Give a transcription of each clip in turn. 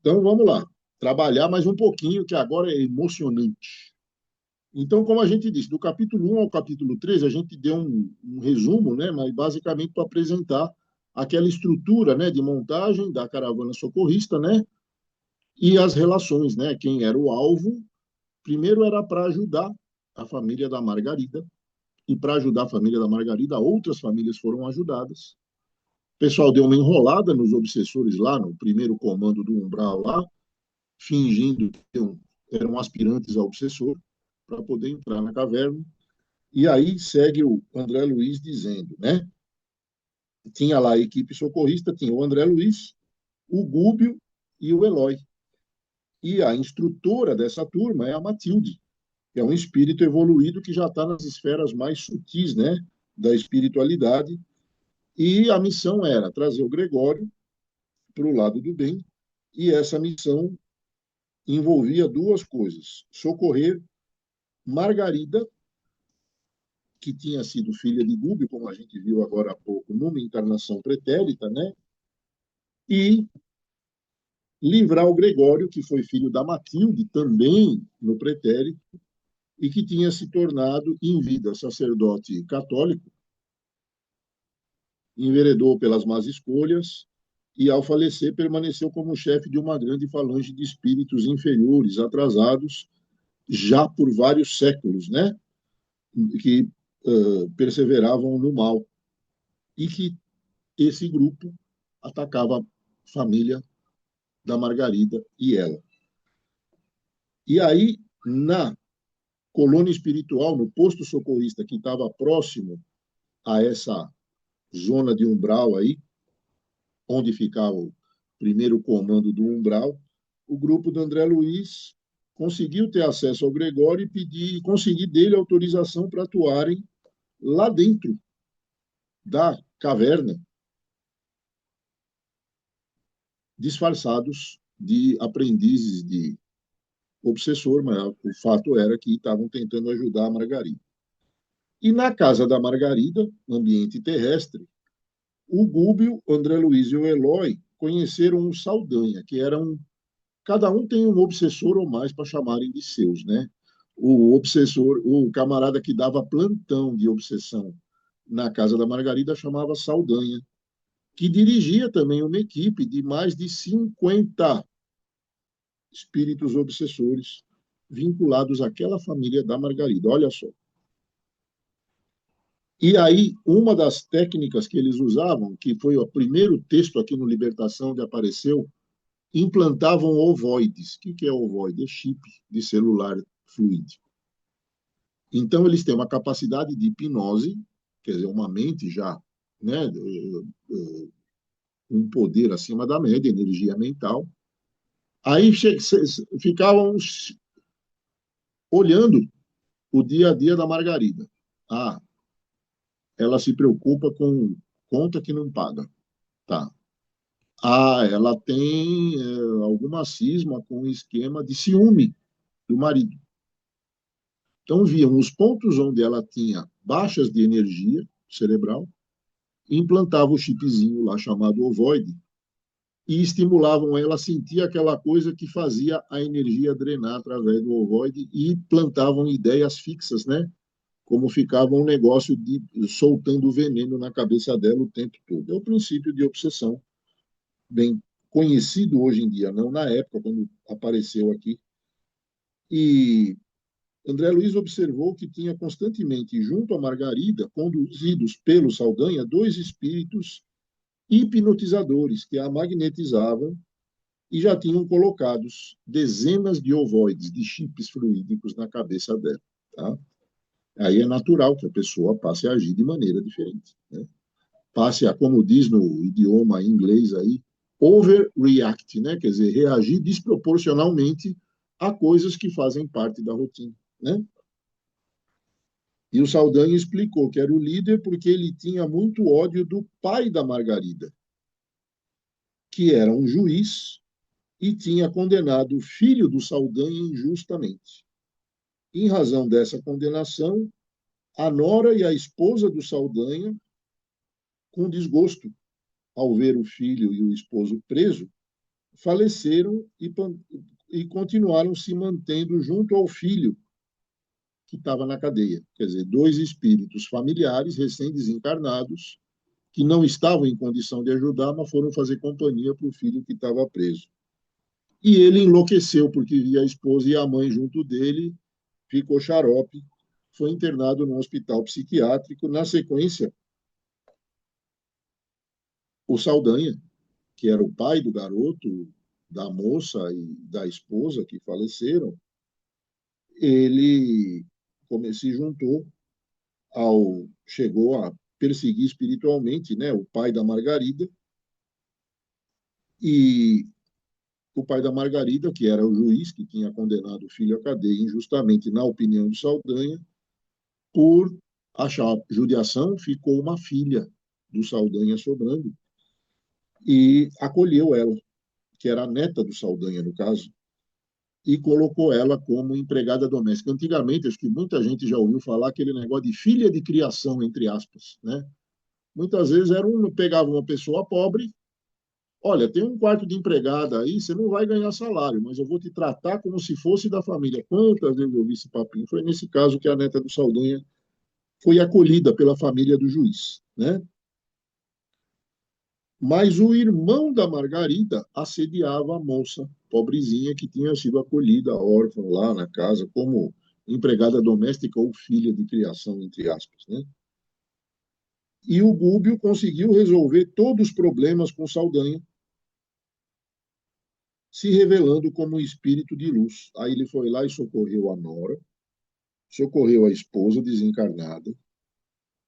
Então, vamos lá. Trabalhar mais um pouquinho, que agora é emocionante. Então, como a gente disse, do capítulo 1 ao capítulo 13, a gente deu um resumo, né, mas basicamente para apresentar aquela estrutura, né, de montagem da caravana socorrista, né, e as relações, né, quem era o alvo. Primeiro era para ajudar a família da Margarida, e para ajudar a família da Margarida, outras famílias foram ajudadas. O pessoal deu uma enrolada nos obsessores lá, no primeiro comando do Umbral lá, fingindo que eram aspirantes a obsessor, para poder entrar na caverna. E aí segue o André Luiz dizendo, né? Tinha lá a equipe socorrista, tinha o André Luiz, o Gúbio e o Eloy. E a instrutora dessa turma é a Matilde, que é um espírito evoluído que já está nas esferas mais sutis, né, da espiritualidade. E a missão era trazer o Gregório para o lado do bem, e essa missão envolvia duas coisas: socorrer Margarida, que tinha sido filha de Gúbio, como a gente viu agora há pouco, numa encarnação pretérita, né? E livrar o Gregório, que foi filho da Matilde, também no pretérito, e que tinha se tornado, em vida, sacerdote católico, enveredou pelas más escolhas e, ao falecer, permaneceu como chefe de uma grande falange de espíritos inferiores, atrasados já por vários séculos, né? Que perseveravam no mal. E que esse grupo atacava a família da Margarida e ela. E aí, na colônia espiritual, no posto socorrista que estava próximo a essa zona de umbral aí, onde ficava o primeiro comando do umbral, o grupo do André Luiz conseguiu ter acesso ao Gregório e pedir, conseguir dele autorização para atuarem lá dentro da caverna, disfarçados de aprendizes de obsessor, mas o fato era que estavam tentando ajudar a Margarida. E na casa da Margarida, ambiente terrestre, o Gúbio, o André Luiz e o Eloy conheceram o Saldanha, que era um. Cada um tem um obsessor ou mais para chamarem de seus, né? O obsessor, o camarada que dava plantão de obsessão na casa da Margarida chamava Saldanha, que dirigia também uma equipe de mais de 50 espíritos obsessores vinculados àquela família da Margarida. Olha só. E aí, uma das técnicas que eles usavam, que foi o primeiro texto aqui no Libertação onde apareceu, implantavam ovoides. O que é ovoide? É chip de celular fluídico. Então, eles têm uma capacidade de hipnose, quer dizer, uma mente já, né, um poder acima da média, energia mental. Aí ficavam olhando o dia a dia da Margarida. Ah, ela se preocupa com conta que não paga. Tá. Ah, ela tem alguma cisma com o esquema de ciúme do marido. Então, viam os pontos onde ela tinha baixas de energia cerebral, implantavam o chipzinho lá chamado ovoide e estimulavam ela a sentir aquela coisa que fazia a energia drenar através do ovoide e plantavam ideias fixas, né? Como ficava um negócio de soltando veneno na cabeça dela o tempo todo. É o princípio de obsessão, bem conhecido hoje em dia, não na época, quando apareceu aqui. E André Luiz observou que tinha constantemente, junto a Margarida, conduzidos pelo Saldanha, dois espíritos hipnotizadores que a magnetizavam e já tinham colocados dezenas de ovoides, de chips fluídicos na cabeça dela. Tá? Aí é natural que a pessoa passe a agir de maneira diferente. Né? Passe a, como diz no idioma inglês aí, overreact, né? Quer dizer, reagir desproporcionalmente a coisas que fazem parte da rotina. Né? E o Saldanha explicou que era o líder porque ele tinha muito ódio do pai da Margarida, que era um juiz e tinha condenado o filho do Saldanha injustamente. Em razão dessa condenação, a nora e a esposa do Saldanha, com desgosto ao ver o filho e o esposo preso, faleceram e continuaram se mantendo junto ao filho que estava na cadeia. Quer dizer, dois espíritos familiares recém-desencarnados que não estavam em condição de ajudar, mas foram fazer companhia para o filho que estava preso. E ele enlouqueceu porque via a esposa e a mãe junto dele, ficou xarope, foi internado no hospital psiquiátrico. Na sequência, o Saldanha, que era o pai do garoto, da moça e da esposa que faleceram, ele se juntou chegou a perseguir espiritualmente, né, o pai da Margarida, e o pai da Margarida, que era o juiz que tinha condenado o filho à cadeia injustamente, na opinião do Saldanha, por achar judiação, ficou uma filha do Saldanha sobrando e acolheu ela, que era a neta do Saldanha, no caso, e colocou ela como empregada doméstica. Antigamente, acho que muita gente já ouviu falar aquele negócio de filha de criação, entre aspas, né? Muitas vezes pegava uma pessoa pobre, olha, tem um quarto de empregada aí, você não vai ganhar salário, mas eu vou te tratar como se fosse da família. Quantas vezes eu vi esse papinho? Foi nesse caso que a neta do Saldanha foi acolhida pela família do juiz, né? Mas o irmão da Margarida assediava a moça, pobrezinha, que tinha sido acolhida, órfã, lá na casa, como empregada doméstica ou filha de criação, entre aspas, né? E o Gúbio conseguiu resolver todos os problemas com Saldanha, se revelando como um espírito de luz. Aí ele foi lá e socorreu a nora, socorreu a esposa desencarnada,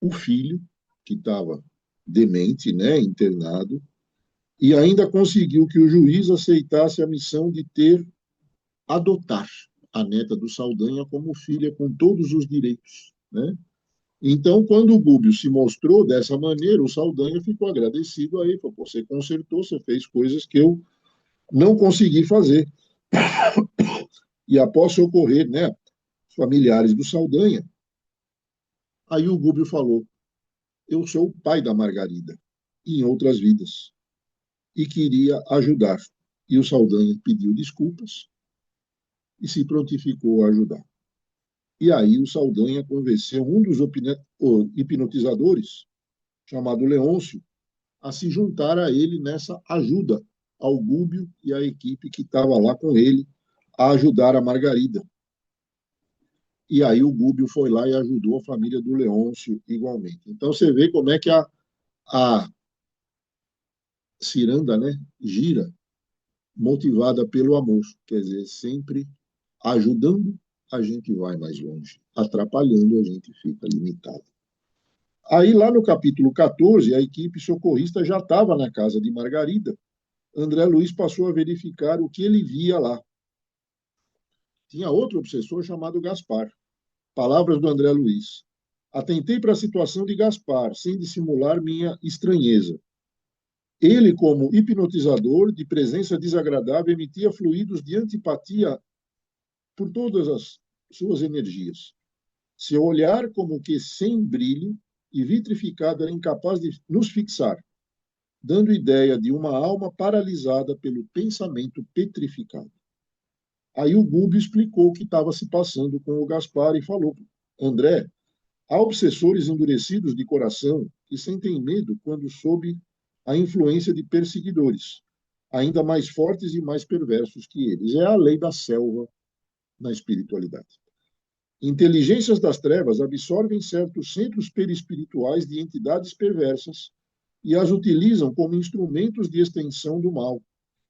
o filho, que estava demente, né, internado, e ainda conseguiu que o juiz aceitasse a missão de adotar a neta do Saldanha como filha com todos os direitos, né? Então, quando o Gúbio se mostrou dessa maneira, o Saldanha ficou agradecido a ele, falou, você consertou, você fez coisas que eu não consegui fazer. E após socorrer, né, familiares do Saldanha, aí o Gúbio falou, eu sou o pai da Margarida, em outras vidas, e queria ajudar. E o Saldanha pediu desculpas e se prontificou a ajudar. E aí o Saldanha convenceu um dos hipnotizadores, chamado Leôncio, a se juntar a ele nessa ajuda ao Gúbio e à equipe que estava lá com ele a ajudar a Margarida. E aí o Gúbio foi lá e ajudou a família do Leôncio igualmente. Então você vê como é que a ciranda, né, gira, motivada pelo amor. Quer dizer, sempre ajudando, a gente vai mais longe. Atrapalhando, a gente fica limitado. Aí, lá no capítulo 14, a equipe socorrista já estava na casa de Margarida. André Luiz passou a verificar o que ele via lá. Tinha outro obsessor chamado Gaspar. Palavras do André Luiz. Atentei para a situação de Gaspar, sem dissimular minha estranheza. Ele, como hipnotizador de presença desagradável, emitia fluidos de antipatia por todas as suas energias. Seu olhar, como que sem brilho e vitrificado, era incapaz de nos fixar, dando ideia de uma alma paralisada pelo pensamento petrificado. Aí o Gúbio explicou o que estava se passando com o Gaspar e falou: André, há obsessores endurecidos de coração que sentem medo quando sob a influência de perseguidores, ainda mais fortes e mais perversos que eles. É a lei da selva na espiritualidade. Inteligências das trevas absorvem certos centros perispirituais de entidades perversas e as utilizam como instrumentos de extensão do mal,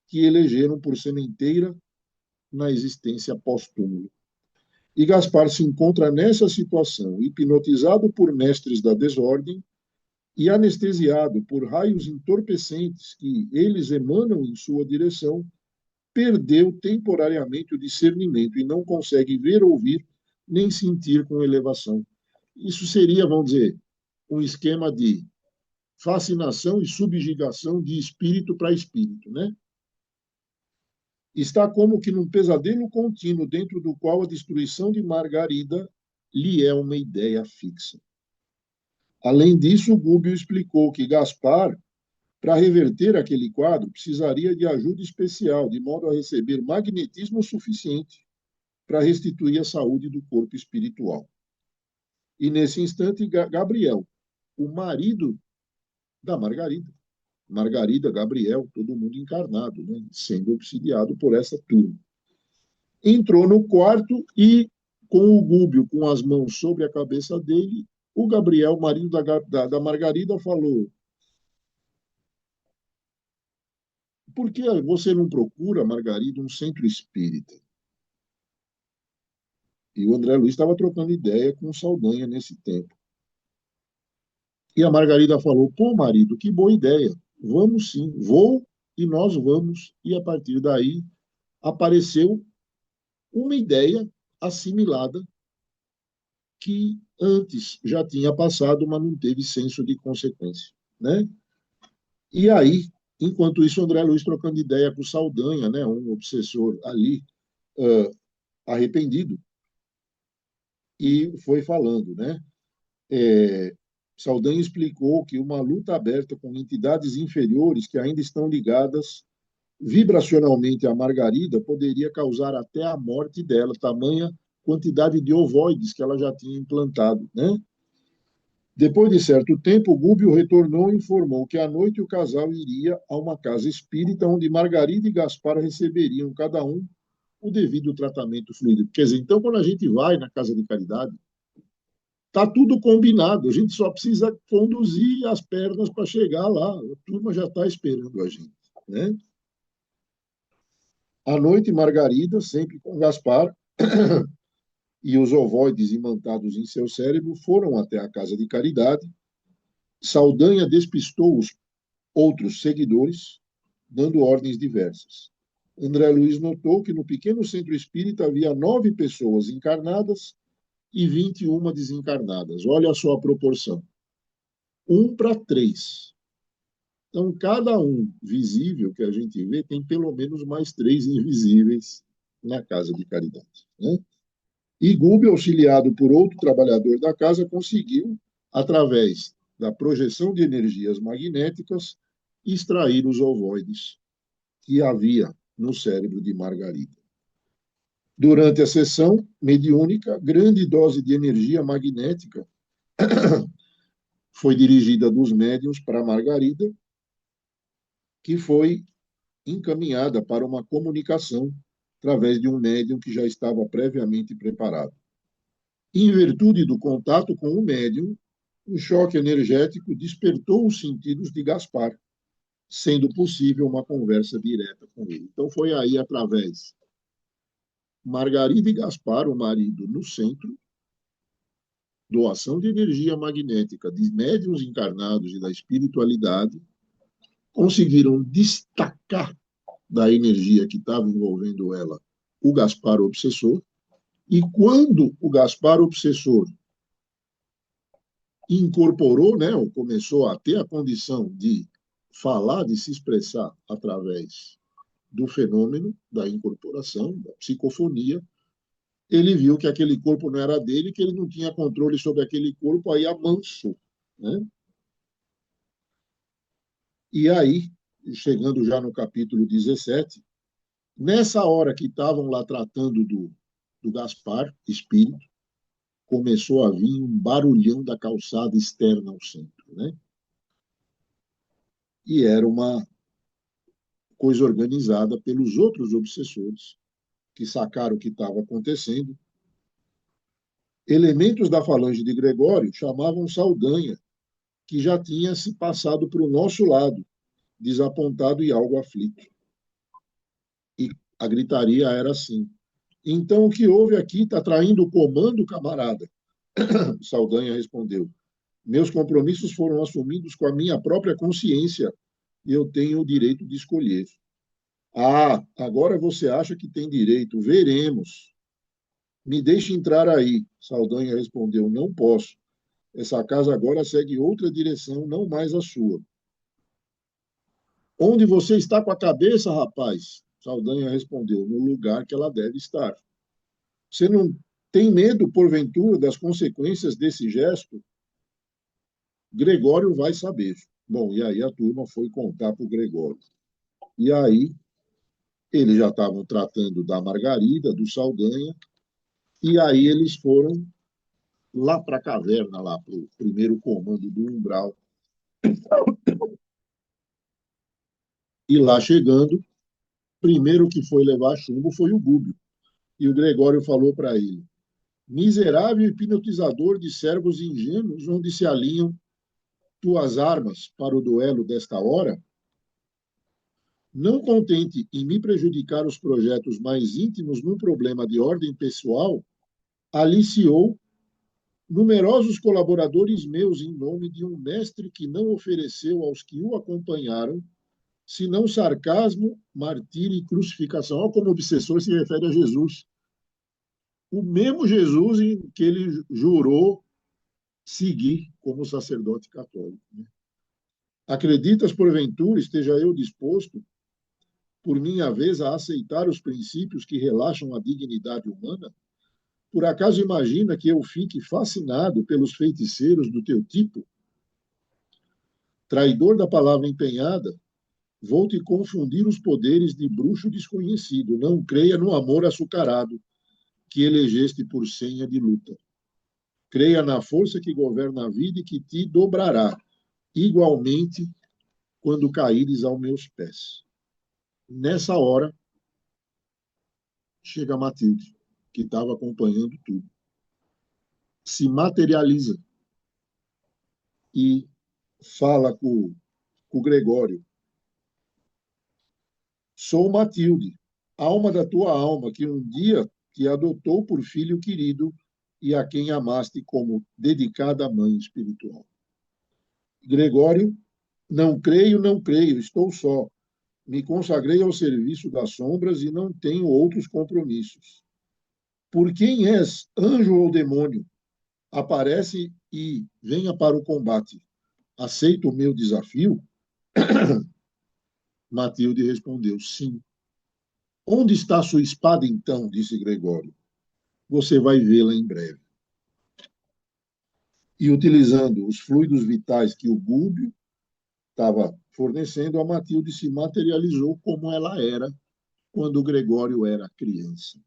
que elegeram por sementeira na existência pós-túmulo. E Gaspar se encontra nessa situação, hipnotizado por mestres da desordem e anestesiado por raios entorpecentes que eles emanam em sua direção, perdeu temporariamente o discernimento e não consegue ver, ouvir, nem sentir com elevação. Isso seria, vamos dizer, um esquema de fascinação e subjugação de espírito para espírito, né? Está como que num pesadelo contínuo dentro do qual a destruição de Margarida lhe é uma ideia fixa. Além disso, Gúbio explicou que Gaspar Para reverter aquele quadro, precisaria de ajuda especial, de modo a receber magnetismo suficiente para restituir a saúde do corpo espiritual. E, nesse instante, Gabriel, o marido da Margarida, Margarida, Gabriel, todo mundo encarnado, né, sendo obsidiado por essa turma, entrou no quarto e, com o Gúbio com as mãos sobre a cabeça dele, o Gabriel, marido da Margarida, falou: por que você não procura, Margarida, um centro espírita? E o André Luiz estava trocando ideia com o Saldanha nesse tempo. E a Margarida falou: pô, marido, que boa ideia. Vamos sim, vou e nós vamos. E a partir daí apareceu uma ideia assimilada que antes já tinha passado, mas não teve senso de consequência, né? E aí, enquanto isso, André Luiz trocando ideia com o Saldanha, né, um obsessor ali, arrependido, e foi falando, né? Saldanha explicou que uma luta aberta com entidades inferiores que ainda estão ligadas vibracionalmente à Margarida poderia causar até a morte dela, tamanha quantidade de ovoides que ela já tinha implantado, né? Depois de certo tempo, Gúbio retornou e informou que à noite o casal iria a uma casa espírita onde Margarida e Gaspar receberiam cada um o devido tratamento fluido. Quer dizer, então, quando a gente vai na casa de caridade, está tudo combinado, a gente só precisa conduzir as pernas para chegar lá, a turma já está esperando a gente, né? À noite, Margarida, sempre com Gaspar, e os ovoides imantados em seu cérebro, foram até a casa de caridade. Saldanha despistou os outros seguidores, dando ordens diversas. André Luiz notou que no pequeno centro espírita havia 9 pessoas encarnadas e 21 desencarnadas. Olha só a proporção. 1 para 3. Então, cada um visível que a gente vê tem pelo menos mais 3 invisíveis na casa de caridade, né? E Gube, auxiliado por outro trabalhador da casa, conseguiu, através da projeção de energias magnéticas, extrair os ovoides que havia no cérebro de Margarida. Durante a sessão mediúnica, grande dose de energia magnética foi dirigida dos médiuns para Margarida, que foi encaminhada para uma comunicação através de um médium que já estava previamente preparado. Em virtude do contato com o médium, o choque energético despertou os sentidos de Gaspar, sendo possível uma conversa direta com ele. Então, foi aí, através Margarida e Gaspar, o marido, no centro, doação de energia magnética de médiuns encarnados e da espiritualidade, conseguiram destacar da energia que estava envolvendo ela o Gaspar obsessor, e quando o Gaspar obsessor incorporou, né, ou começou a ter a condição de falar, de se expressar através do fenômeno da incorporação, da psicofonia, ele viu que aquele corpo não era dele, que ele não tinha controle sobre aquele corpo, aí amansou, né? E aí, chegando já no capítulo 17, nessa hora que estavam lá tratando do Gaspar, espírito, começou a vir um barulhão da calçada externa ao centro, né? E era uma coisa organizada pelos outros obsessores, que sacaram o que estava acontecendo. Elementos da falange de Gregório chamavam Saldanha, que já tinha se passado para o nosso lado, desapontado e algo aflito. E a gritaria era assim: então o que houve aqui está traindo o comando, camarada? Saldanha respondeu: meus compromissos foram assumidos com a minha própria consciência e eu tenho o direito de escolher. Ah, agora você acha que tem direito? Veremos. Me deixe entrar aí. Saldanha respondeu: não posso. Essa casa agora segue outra direção, não mais a sua. Onde você está com a cabeça, rapaz? Saldanha respondeu: no lugar que ela deve estar. Você não tem medo, porventura, das consequências desse gesto? Gregório vai saber. Bom, e aí a turma foi contar para o Gregório. E aí eles já estavam tratando da Margarida, do Saldanha, e aí eles foram lá para a caverna, lá para o primeiro comando do Umbral. E lá chegando, primeiro que foi levar chumbo foi o Gúbio. E o Gregório falou para ele: miserável hipnotizador de servos ingênuos, onde se alinham tuas armas para o duelo desta hora? Não contente em me prejudicar os projetos mais íntimos num problema de ordem pessoal, aliciou numerosos colaboradores meus em nome de um mestre que não ofereceu aos que o acompanharam senão sarcasmo, martírio e crucificação. Olha como o obsessor se refere a Jesus. O mesmo Jesus em que ele jurou seguir como sacerdote católico. Acreditas, porventura, esteja eu disposto, por minha vez, a aceitar os princípios que relaxam a dignidade humana? Por acaso imagina que eu fique fascinado pelos feiticeiros do teu tipo? Traidor da palavra empenhada, vou te confundir os poderes de bruxo desconhecido. Não creia no amor açucarado que elegeste por senha de luta. Creia na força que governa a vida e que te dobrará, igualmente, quando caíres aos meus pés. Nessa hora, chega Matilde, que estava acompanhando tudo. Se materializa e fala com o Gregório: sou Matilde, alma da tua alma, que um dia te adotou por filho querido e a quem amaste como dedicada mãe espiritual. Gregório: não creio, não creio, estou só. Me consagrei ao serviço das sombras e não tenho outros compromissos. Por quem és, anjo ou demônio? Aparece e venha para o combate. Aceita o meu desafio? Matilde respondeu: sim. Onde está sua espada, então? Disse Gregório. Você vai vê-la em breve. E utilizando os fluidos vitais que o Gúbio estava fornecendo, a Matilde se materializou como ela era quando o Gregório era criança.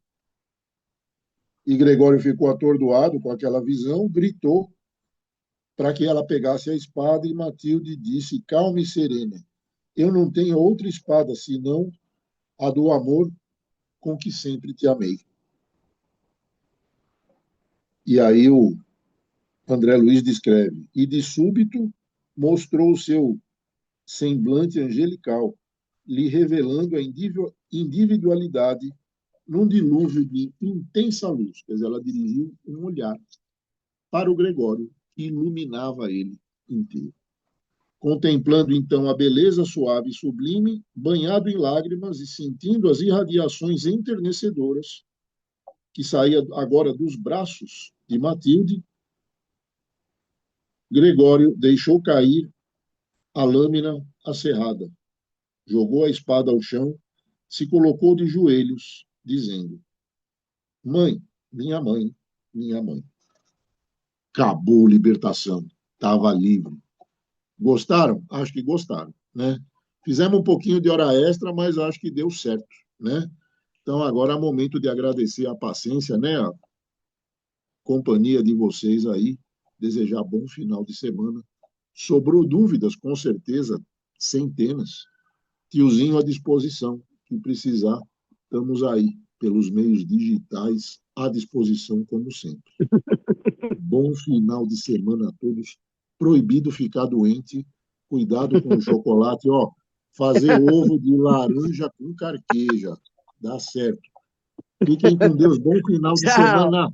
E Gregório ficou atordoado com aquela visão, gritou para que ela pegasse a espada e Matilde disse: calma e serena, eu não tenho outra espada senão a do amor com que sempre te amei. E aí o André Luiz descreve: e de súbito mostrou o seu semblante angelical, lhe revelando a individualidade num dilúvio de intensa luz. Quer dizer, ela dirigiu um olhar para o Gregório, que iluminava ele inteiro. Contemplando então a beleza suave e sublime, banhado em lágrimas e sentindo as irradiações enternecedoras que saía agora dos braços de Matilde, Gregório deixou cair a lâmina acerrada, jogou a espada ao chão, se colocou de joelhos, dizendo: mãe, minha mãe, minha mãe. Acabou a libertação, estava livre. Gostaram? Acho que gostaram, né? Fizemos um pouquinho de hora extra, mas acho que deu certo, né? Então agora é momento de agradecer a paciência, né? A companhia de vocês aí, desejar bom final de semana. Sobrou dúvidas, com certeza, centenas. Tiozinho à disposição, que precisar, estamos aí pelos meios digitais à disposição, como sempre. Bom final de semana a todos. Proibido ficar doente. Cuidado com o chocolate. Ó, fazer ovo de laranja com carqueja. Dá certo. Fiquem com Deus. Bom final de Tchau. semana.